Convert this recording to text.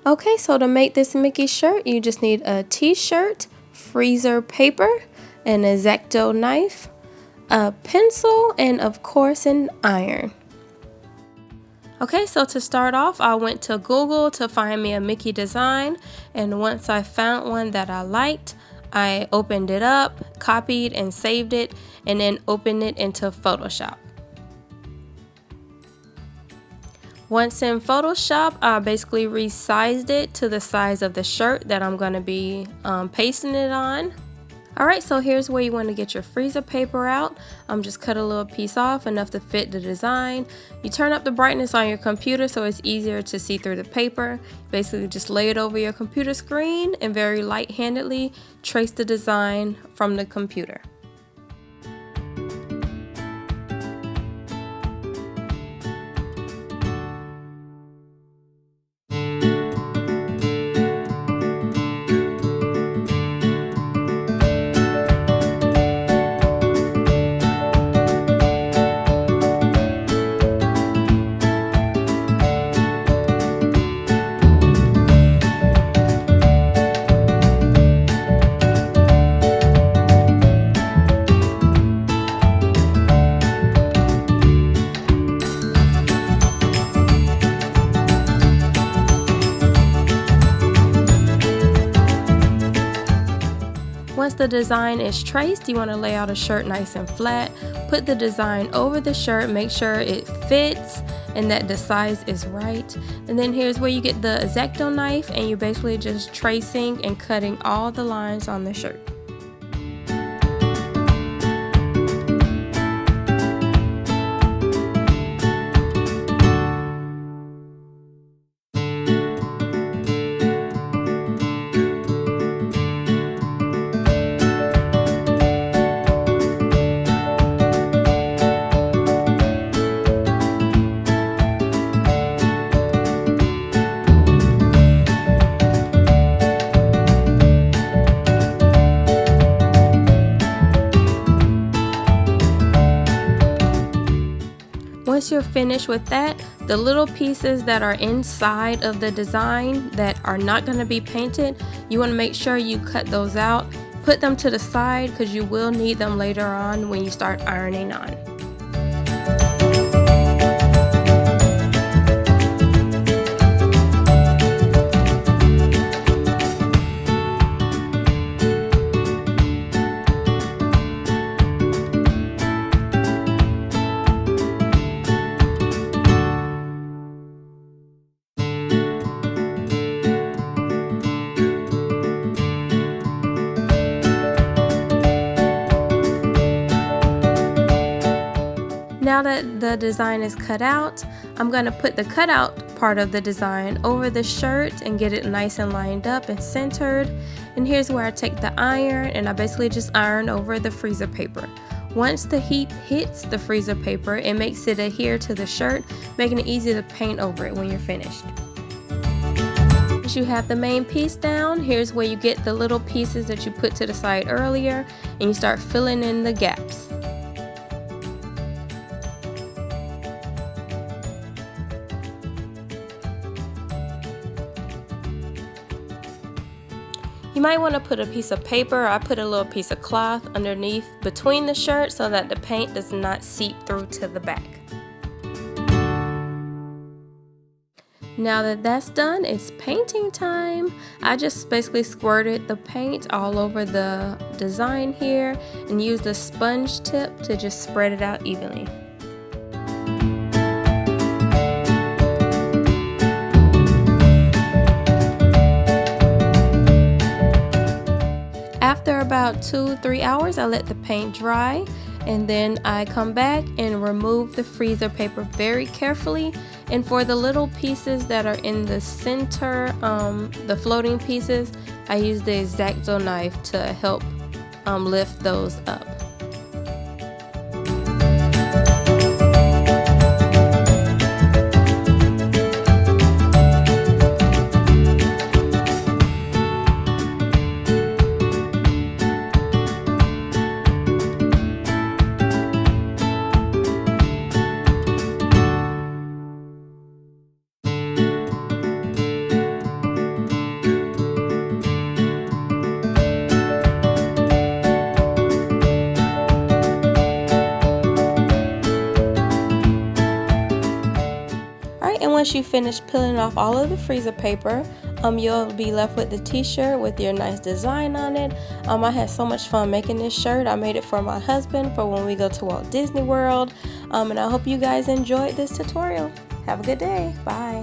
Okay, so to make this Mickey shirt, you just need a t-shirt, freezer paper, an X-Acto knife, a pencil, and of course an iron. Okay, so to start off, I went to Google to find me a Mickey design, and once I found one that I liked, I opened it up, copied and saved it, and then opened it into Photoshop. Once in Photoshop, I basically resized it to the size of the shirt that I'm going to be pasting it on. Alright, so here's where you want to get your freezer paper out. Just cut a little piece off, enough to fit the design. You turn up the brightness on your computer so it's easier to see through the paper. Basically just lay it over your computer screen and very light-handedly trace the design from the computer. Once the design is traced, you want to lay out a shirt nice and flat. Put the design over the shirt, make sure it fits and that the size is right. And then here's where you get the X-Acto knife, and you're basically just tracing and cutting all the lines on the shirt. Once you're finished with that, the little pieces that are inside of the design that are not going to be painted, you want to make sure you cut those out. Put them to the side because you will need them later on when you start ironing on. Now that the design is cut out, I'm going to put the cutout part of the design over the shirt and get it nice and lined up and centered. And here's where I take the iron and I basically just iron over the freezer paper. Once the heat hits the freezer paper, it makes it adhere to the shirt, making it easy to paint over it when you're finished. Once you have the main piece down, here's where you get the little pieces that you put to the side earlier and you start filling in the gaps. You might want to put a piece of paper. I put a little piece of cloth underneath between the shirt so that the paint does not seep through to the back. Now that that's done, it's painting time. I just basically squirted the paint all over the design here and used a sponge tip to just spread it out evenly. After about 2-3 hours, I let the paint dry, and then I come back and remove the freezer paper very carefully. And for the little pieces that are in the center, the floating pieces, I use the X-Acto knife to help lift those up. once you finish peeling off all of the freezer paper, you'll be left with the t-shirt with your nice design on it. I had so much fun making this shirt. I made it for my husband for when we go to Walt Disney World. And I hope you guys enjoyed this tutorial. Have a good day. Bye.